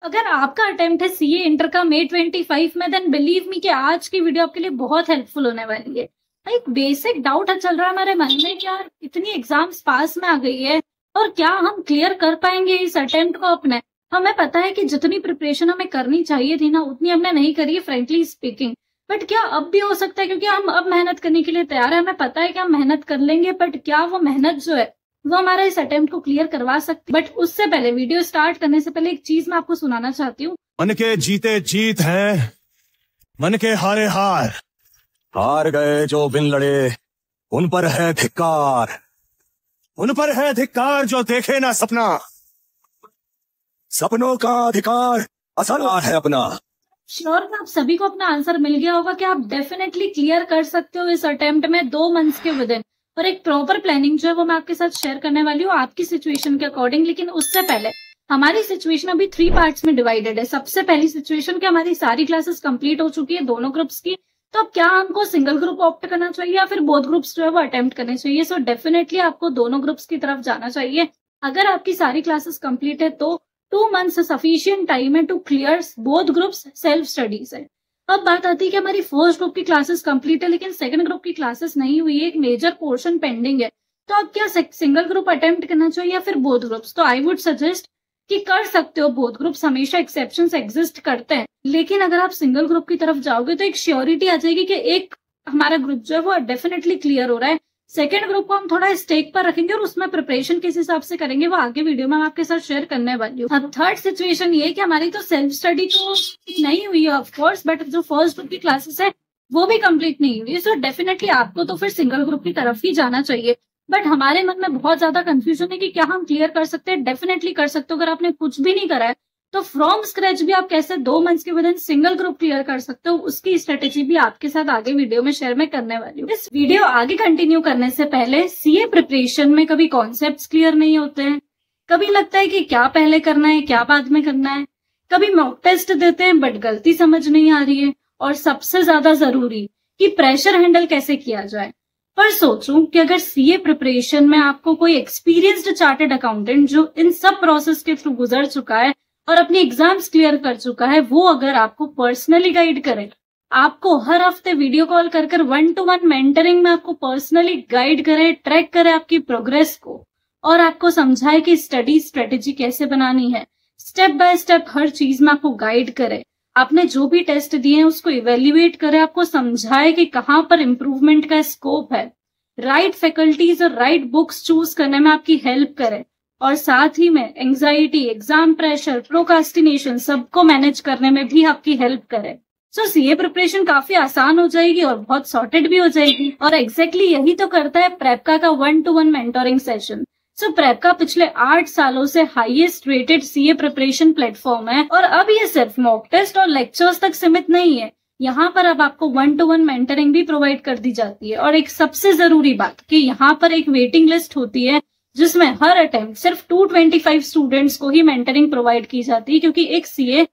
अगर आपका अटेम्प्ट है सीए इंटर का May 25 में, देन बिलीव मी कि आज की वीडियो आपके लिए बहुत हेल्पफुल होने वाली है। एक बेसिक डाउट चल रहा है हमारे मन में कि यार इतनी एग्जाम्स पास में आ गई है और क्या हम क्लियर कर पाएंगे इस अटेम्प्ट को अपने। हमें पता है कि जितनी प्रिपरेशन हमें करनी चाहिए थी ना, उतनी हमने नहीं करी है फ्रेंकली स्पीकिंग। बट क्या अब भी हो सकता है, क्योंकि हम अब मेहनत करने के लिए तैयार है, हमें पता है कि हम मेहनत कर लेंगे, बट क्या वो मेहनत जो है वो हमारा इस अटेम्प्ट को क्लियर करवा सकती है। बट उससे पहले, वीडियो स्टार्ट करने से पहले एक चीज मैं आपको सुनाना चाहती हूँ। मन के जीते जीत है, मन के हारे हार, हार गए जो बिन लड़े उन पर है धिक्कार, उन पर है धिक्कार जो देखे ना सपना, सपनों का अधिकार असल है अपना। श्योर आप सभी को अपना आंसर मिल गया होगा कि आप डेफिनेटली क्लियर कर सकते हो इस अटेम्प्ट में 2 मंथ्स के विद इन। और एक प्रॉपर प्लानिंग जो है वो मैं आपके साथ शेयर करने वाली हूँ आपकी सिचुएशन के अकॉर्डिंग। लेकिन उससे पहले, हमारी सिचुएशन अभी 3 पार्ट्स में डिवाइडेड है। सबसे पहली सिचुएशन कि हमारी सारी क्लासेस कंप्लीट हो चुकी है दोनों ग्रुप्स की, तो अब क्या हमको सिंगल ग्रुप ऑप्ट करना चाहिए या फिर बोथ ग्रुप्स जो है वो अटेम्प्ट करने चाहिए। सो डेफिनेटली आपको दोनों ग्रुप्स की तरफ जाना चाहिए। अगर आपकी सारी क्लासेस कंप्लीट है तो 2 मंथ्स सफिशिएंट टाइम है to clear both groups self studies है। अब बात आती है कि हमारी फर्स्ट ग्रुप की क्लासेस कंप्लीट है लेकिन सेकंड ग्रुप की क्लासेस नहीं हुई है, एक मेजर पोर्शन पेंडिंग है। तो अब क्या सिंगल ग्रुप अटेम्प्ट करना चाहिए या फिर बोथ ग्रुप्स? तो आई वुड सजेस्ट कि कर सकते हो बोथ ग्रुप्स, हमेशा एक्सेप्शंस एग्जिस्ट करते हैं। लेकिन अगर आप सिंगल ग्रुप की तरफ जाओगे तो एक श्योरिटी आ जाएगी कि एक हमारा ग्रुप जो है वो डेफिनेटली क्लियर हो रहा है, सेकेंड ग्रुप को हम थोड़ा स्टेक पर रखेंगे और उसमें प्रिपरेशन किस हिसाब से करेंगे वो आगे वीडियो में मैं आपके साथ शेयर करने वाली हूँ। अब थर्ड सिचुएशन ये कि हमारी तो सेल्फ स्टडी तो नहीं हुई है ऑफकोर्स, बट जो फर्स्ट ग्रुप की क्लासेस है वो भी कंप्लीट नहीं हुई है। सो डेफिनेटली आपको तो फिर सिंगल ग्रुप की तरफ ही जाना चाहिए। बट हमारे मन में बहुत ज्यादा कंफ्यूजन है कि क्या हम क्लियर कर सकते हैं। डेफिनेटली कर सकते हो। अगर आपने कुछ भी नहीं करा है तो फ्रॉम स्क्रैच भी आप कैसे 2 मंथ्स के विद सिंगल ग्रुप क्लियर कर सकते हो, उसकी स्ट्रेटेजी भी आपके साथ आगे वीडियो में शेयर में करने वाली हूँ। इस वीडियो आगे कंटिन्यू करने से पहले, सीए प्रिपरेशन में कभी कॉन्सेप्ट्स क्लियर नहीं होते हैं, कभी लगता है कि क्या पहले करना है क्या बाद में करना है, कभी मॉक टेस्ट देते हैं बट गलती समझ नहीं आ रही है, और सबसे ज्यादा जरूरी कि प्रेशर हैंडल कैसे किया जाए। पर सोचूं कि अगर सीए प्रिपरेशन में आपको कोई एक्सपीरियंस्ड चार्टर्ड अकाउंटेंट जो इन सब प्रोसेस के थ्रू गुजर चुका है और अपनी एग्जाम्स क्लियर कर चुका है, वो अगर आपको पर्सनली गाइड करे, आपको हर हफ्ते वीडियो कॉल कर 1-to-1 मेंटरिंग में आपको पर्सनली गाइड करे, ट्रैक करे आपकी प्रोग्रेस को, और आपको समझाए कि स्टडी स्ट्रेटेजी कैसे बनानी है, स्टेप बाय स्टेप हर चीज में आपको गाइड करे, आपने जो भी टेस्ट दिए हैं उसको इवेल्युएट करे, आपको समझाए कि कहाँ पर इम्प्रूवमेंट का स्कोप है, राइट फैकल्टीज और राइट बुक्स चूज करने में आपकी हेल्प करे, और साथ ही में एंजाइटी, एग्जाम प्रेशर, प्रोकास्टिनेशन सबको मैनेज करने में भी आपकी हेल्प करे। सो सीए प्रिपरेशन काफी आसान हो जाएगी और बहुत सॉर्टेड भी हो जाएगी। और एग्जैक्टली यही तो करता है प्रेपका का 1-to-1 मेंटोरिंग सेशन। सो प्रेपका पिछले 8 सालों से highest rated CA preparation platform है, और अब ये सिर्फ मॉक टेस्ट और लेक्चर्स तक सीमित नहीं है। यहाँ पर अब आपको 1-to-1 मेंटरिंग भी प्रोवाइड कर दी जाती है, और एक सबसे जरूरी बात कि यहाँ पर एक वेटिंग लिस्ट होती है जिसमें हर अटेम्प्ट सिर्फ 225 स्टूडेंट्स को ही मेंटरिंग प्रोवाइड की जाती है, क्योंकि एक सीए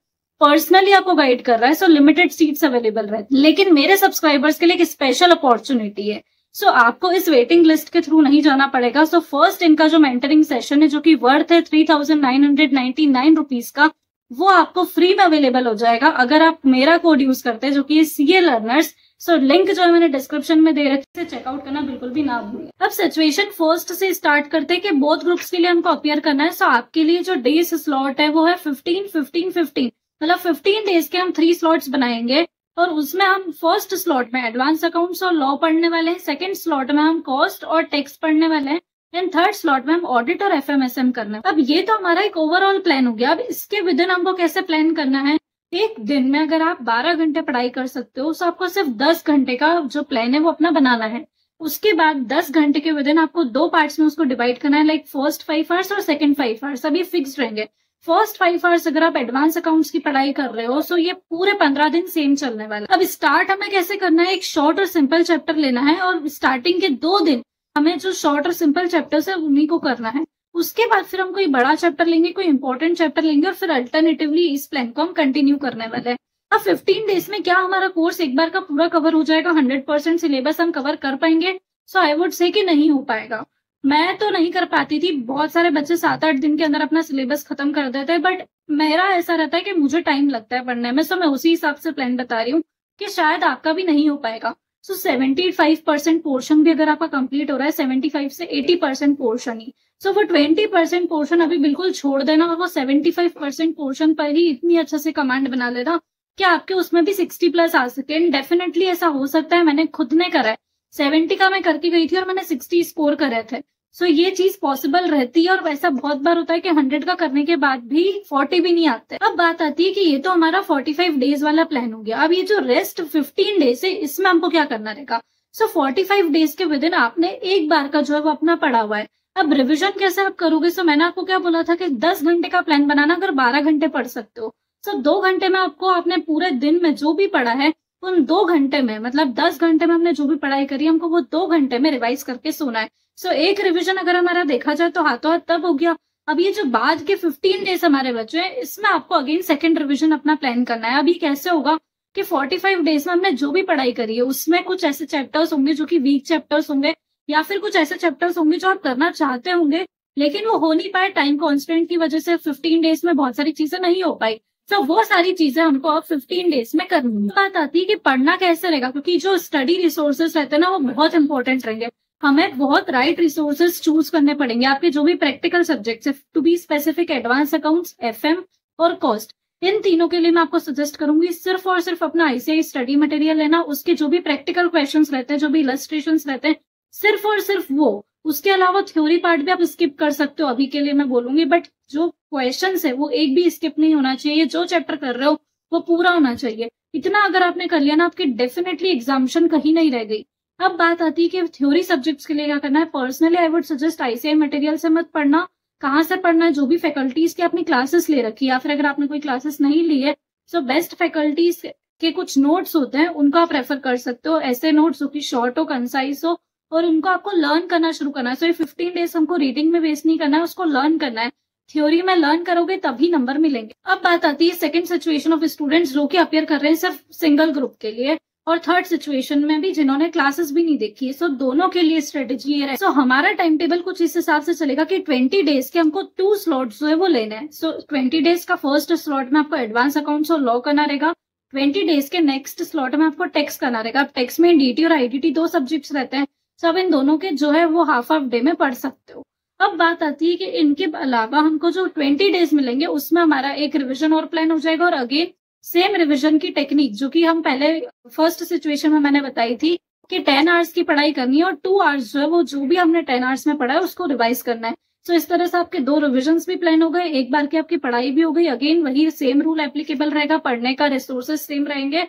पर्सनली आपको गाइड कर रहा है। सो लिमिटेड सीट्स अवेलेबल रहती है। लेकिन मेरे सब्सक्राइबर्स के लिए एक स्पेशल अपॉर्चुनिटी है। सो आपको इस वेटिंग लिस्ट के थ्रू नहीं जाना पड़ेगा। सो फर्स्ट इनका जो मेंटरिंग सेशन है, जो कि वर्थ है 3,999 रुपीज का, वो आपको फ्री में अवेलेबल हो जाएगा अगर आप मेरा कोड यूज करते हैं, जो कि सीए लर्नर्स। सो लिंक जो है मैंने डिस्क्रिप्शन में दे रखी है, चेकआउट करना बिल्कुल भी ना भूलें। अब सिचुएशन फर्स्ट से स्टार्ट करते हैं कि बोथ ग्रुप्स के लिए हमको अपीयर करना है। सो आपके लिए जो डेज स्लॉट है वो है 15-15-15, मतलब 15 डेज के हम 3 स्लॉट्स बनाएंगे, और उसमें हम फर्स्ट स्लॉट में एडवांस अकाउंट्स और लॉ पढ़ने वाले हैं, सेकंड स्लॉट में हम कॉस्ट और टैक्स पढ़ने वाले हैं, एंड थर्ड स्लॉट में हम ऑडिट और एफएमएसएम करना है। अब ये तो हमारा एक ओवरऑल प्लान हो गया। अब इसके विद इन हमको कैसे प्लान करना है। एक दिन में अगर आप 12 घंटे पढ़ाई कर सकते हो, तो आपको सिर्फ 10 घंटे का जो प्लान है वो अपना बनाना है। उसके बाद 10 घंटे के विद इन आपको 2 पार्ट्स में उसको डिवाइड करना है, लाइक फर्स्ट 5 आवर्स और सेकंड 5 आवर्स। अभी फिक्स रहेंगे। फर्स्ट 5 आवर्स अगर आप एडवांस अकाउंट्स की पढ़ाई कर रहे हो, सो ये पूरे 15 दिन सेम चलने वाला। अब स्टार्ट हमें कैसे करना है, एक शॉर्ट और सिंपल चैप्टर लेना है, और स्टार्टिंग के 2 दिन हमें जो शॉर्ट और सिंपल चैप्टर्स है उन्हीं को करना है। उसके बाद फिर हम कोई बड़ा चैप्टर लेंगे, कोई इंपॉर्टेंट चैप्टर लेंगे, और फिर अल्टरनेटिवली इस प्लान को हम कंटिन्यू करने वाले हैं। अब 15 डेज में क्या हमारा कोर्स एक बार का पूरा कवर हो जाएगा, 100% सिलेबस हम कवर कर पाएंगे? सो आई वुड से कि नहीं हो पाएगा। मैं तो नहीं कर पाती थी, बहुत सारे बच्चे 7-8 दिन के अंदर अपना सिलेबस खत्म कर देते हैं, बट मेरा ऐसा रहता है कि मुझे टाइम लगता है पढ़ने में, सो मैं उसी हिसाब से प्लान बता रही हूँ कि शायद आपका भी नहीं हो पाएगा। सो 75% पोर्शन भी अगर आपका कंप्लीट हो रहा है, 75 से 80% पोर्शन ही, सो वो 20% पोर्शन अभी बिल्कुल छोड़ देना और वो 75% पोर्शन पर ही इतनी अच्छे से कमांड बना लेना कि आपके उसमें भी 60 प्लस आ सके। एंड डेफिनेटली ऐसा हो सकता है, मैंने खुद ने करा है। 70 का मैं करके गई थी और मैंने 60 स्कोर करे थे। सो ये चीज पॉसिबल रहती है, और वैसा बहुत बार होता है कि 100 का करने के बाद भी 40 भी नहीं आते। अब बात आती है कि ये तो हमारा 45 डेज वाला प्लान हो गया। अब ये जो रेस्ट 15 डेज है, इसमें हमको क्या करना रहेगा? सो 45 डेज के विद इन आपने एक बार का जो है वो अपना पढ़ा हुआ है। अब रिविजन कैसे आप करोगे? सो मैंने आपको क्या बोला था कि 10 घंटे का प्लान बनाना, अगर 12 घंटे पढ़ सकते हो। सो 2 घंटे में आपको आपने पूरे दिन में जो भी पढ़ा है उन 2 घंटे में, मतलब 10 घंटे में हमने जो भी पढ़ाई करी हमको वो 2 घंटे में रिवाइज करके सोना है। सो एक रिवीजन अगर हमारा देखा जाए तो हाथों हाथ तब हो गया। अब ये जो बाद के 15 डेज हमारे बचे हैं, इसमें आपको अगेन सेकंड रिवीजन अपना प्लान करना है। अभी कैसे होगा कि 45 डेज में हमने जो भी पढ़ाई करी है उसमें कुछ ऐसे चैप्टर्स होंगे जो कि वीक चैप्टर्स होंगे, या फिर कुछ ऐसे चैप्टर्स होंगे जो आप करना चाहते होंगे लेकिन वो हो नहीं पाए, टाइम कॉन्स्टेंट की वजह से 15 डेज में बहुत सारी चीजें नहीं हो पाई। तो वो सारी चीजें हमको अब 15 डेज में करनी है। बात आती है कि पढ़ना कैसे रहेगा, क्योंकि जो स्टडी रिसोर्सेज रहते हैं ना वो बहुत इंपॉर्टेंट रहेंगे। हमें बहुत राइट रिसोर्सेज चूज करने पड़ेंगे। आपके जो भी प्रैक्टिकल सब्जेक्ट्स है, to be specific advance accounts, FM और कॉस्ट, इन तीनों के लिए मैं आपको सजेस्ट करूंगी सिर्फ और सिर्फ अपना आईसीआई स्टडी मटेरियल लेना। उसके जो भी प्रैक्टिकल क्वेश्चंस रहते हैं, जो भी इलस्ट्रेशंस रहते हैं, सिर्फ और सिर्फ वो। उसके अलावा थ्योरी पार्ट भी आप स्किप कर सकते हो, अभी के लिए मैं बोलूंगी, बट जो क्वेश्चंस है वो एक भी स्किप नहीं होना चाहिए। जो चैप्टर कर रहे हो वो पूरा होना चाहिए। इतना अगर आपने कर लिया ना, आपकी डेफिनेटली एग्जामिनेशन कहीं नहीं रह गई। अब बात आती है कि थ्योरी सब्जेक्ट्स के लिए क्या करना है। Personally I would suggest ICI material से मत पढ़ना। कहाँ से पढ़ना है? जो भी फैकल्टीज की आपने क्लासेस ले रखी है, या फिर अगर आपने कोई क्लासेस नहीं ली है, सो बेस्ट फैकल्टीज के कुछ नोट्स होते हैं, उनको आप रेफर कर सकते हो। ऐसे नोट्स जो कि शॉर्ट हो, कंसाइज हो, और उनको आपको लर्न करना शुरू करना है। सो ये 15 डेज हमको रीडिंग में वेस्ट नहीं करना है, उसको लर्न करना है। थ्योरी में लर्न करोगे तभी नंबर मिलेंगे। अब बात आती है सेकंड सिचुएशन ऑफ स्टूडेंट्स जो कि अपियर कर रहे हैं सिर्फ सिंगल ग्रुप के लिए, और थर्ड सिचुएशन में भी जिन्होंने क्लासेस भी नहीं देखी है। सो दोनों के लिए स्ट्रेटेजी ये है। सो हमारा टाइम टेबल कुछ इस हिसाब से चलेगा कि 20 डेज के हमको 2 स्लॉट्स जो है वो लेने हैं। सो 20 डेज का फर्स्ट स्लॉट में आपको एडवांस अकाउंट्स और लॉ करना रहेगा। 20 डेज के नेक्स्ट स्लॉट में आपको टैक्स करना रहेगा। अब टैक्स में डीटी और आईडीटी 2 सब्जेक्ट्स रहते हैं। सब इन दोनों के जो है वो हाफ डे में पढ़ सकते हो। अब बात आती है कि इनके अलावा हमको जो 20 डेज मिलेंगे उसमें हमारा एक रिवीजन और प्लान हो जाएगा, और अगेन सेम रिवीजन की टेक्निक जो कि हम पहले फर्स्ट सिचुएशन में मैंने बताई थी कि 10 आवर्स की पढ़ाई करनी है, और 2 आवर्स जो है वो जो भी हमने 10 आवर्स में पढ़ा है उसको रिवाइज करना है। सो इस तरह से आपके 2 रिविजन्स भी प्लान हो गए, एक बार की आपकी पढ़ाई भी हो गई। अगेन वही सेम रूल एप्लीकेबल रहेगा, पढ़ने का रिसोर्सेज सेम रहेंगे।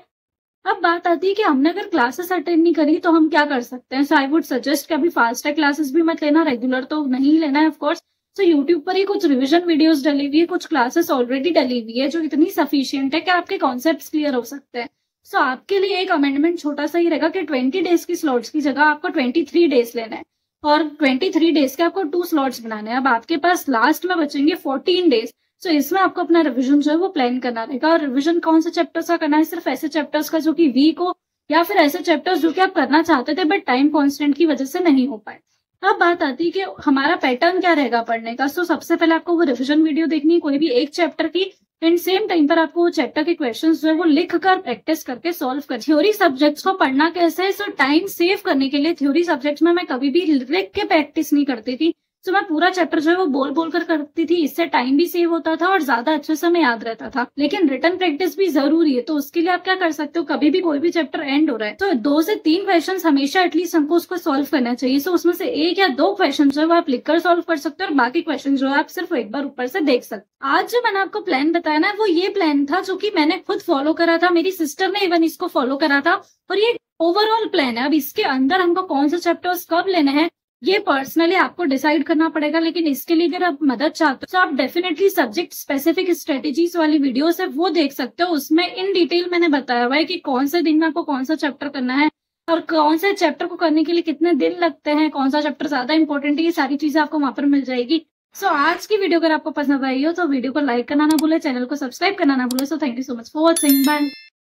अब बात आती है कि हमने अगर क्लासेस अटेंड नहीं करी तो हम क्या कर सकते हैं। सो आई वुड सजेस्ट कि अभी फास्ट ट्रैक क्लासेस भी मत लेना, रेगुलर तो नहीं लेना है ऑफकोर्स। सो यूट्यूब पर ही कुछ रिवीजन वीडियोस डली हुई है, कुछ क्लासेस ऑलरेडी डली हुई है जो इतनी सफिशियंट है कि आपके कॉन्सेप्ट्स क्लियर हो सकते हैं। सो आपके लिए एक अमेंडमेंट छोटा सा ही रहेगा कि 20 डेज की स्लॉट्स की जगह आपको 23 डेज लेना है, और 23 डेज के आपको 2 स्लॉट्स बनाने हैं। अब आपके पास लास्ट में बचेंगे 14 डेज। सो इसमें आपको अपना रिवीजन जो है वो प्लान करना रहेगा। और रिवीजन कौन से चैप्टर्स का करना है? सिर्फ ऐसे चैप्टर्स का जो कि वीक हो, या फिर ऐसे चैप्टर्स जो कि आप करना चाहते थे बट टाइम कॉन्स्टेंट की वजह से नहीं हो पाए। अब बात आती है कि हमारा पैटर्न क्या रहेगा पढ़ने का। सो सबसे पहले आपको वो रिवीजन वीडियो देखनी है, कोई भी एक चैप्टर की, एंड सेम टाइम पर आपको वो चैप्टर के क्वेश्चंस जो है वो लिख कर प्रैक्टिस करके सॉल्व कर। थ्योरी सब्जेक्ट्स को पढ़ना कैसे है? सो टाइम सेव करने के लिए थ्योरी सब्जेक्ट्स में मैं कभी भी लिख के प्रैक्टिस नहीं करती थी। तो मैं पूरा चैप्टर जो है वो बोल बोल कर करती थी, इससे टाइम भी सेव होता था और ज्यादा अच्छे से मैं याद रहता था। लेकिन रिटन प्रैक्टिस भी जरूरी है, तो उसके लिए आप क्या कर सकते हो, कभी भी कोई भी चैप्टर एंड हो रहा है तो 2 से 3 क्वेश्चंस हमेशा एटलीस्ट हमको उसको सॉल्व करना चाहिए। सो उसमें से 1 या 2 क्वेश्चन जो है वो आप लिखकर सॉल्व कर सकते हो, और बाकी क्वेश्चन जो है आप सिर्फ एक बार ऊपर से देख सकते हो। आज जो मैंने आपको प्लान बताया ना, वो ये प्लान था जो कि मैंने खुद फॉलो करा था, मेरी सिस्टर ने इवन इसको फॉलो करा था, और ये ओवरऑल प्लान है। अब इसके अंदर हमको कौन से चैप्टर्स कब लेने हैं ये पर्सनली आपको डिसाइड करना पड़ेगा, लेकिन इसके लिए अगर आप मदद चाहते हो तो आप डेफिनेटली सब्जेक्ट स्पेसिफिक स्ट्रेटेजीज वाली वीडियोस है वो देख सकते हो। उसमें इन डिटेल मैंने बताया हुआ है कि कौन से दिन में आपको कौन सा चैप्टर करना है, और कौन से चैप्टर को करने के लिए कितने दिन लगते हैं, कौन सा चैप्टर ज्यादा इंपॉर्टेंट है, ये सारी चीजें आपको वहां पर मिल जाएगी। सो आज की वीडियो अगर आपको पसंद आई हो तो वीडियो को लाइक करना ना भूले, चैनल को सब्सक्राइब करना ना भूले। So thank you so much for watching, bye.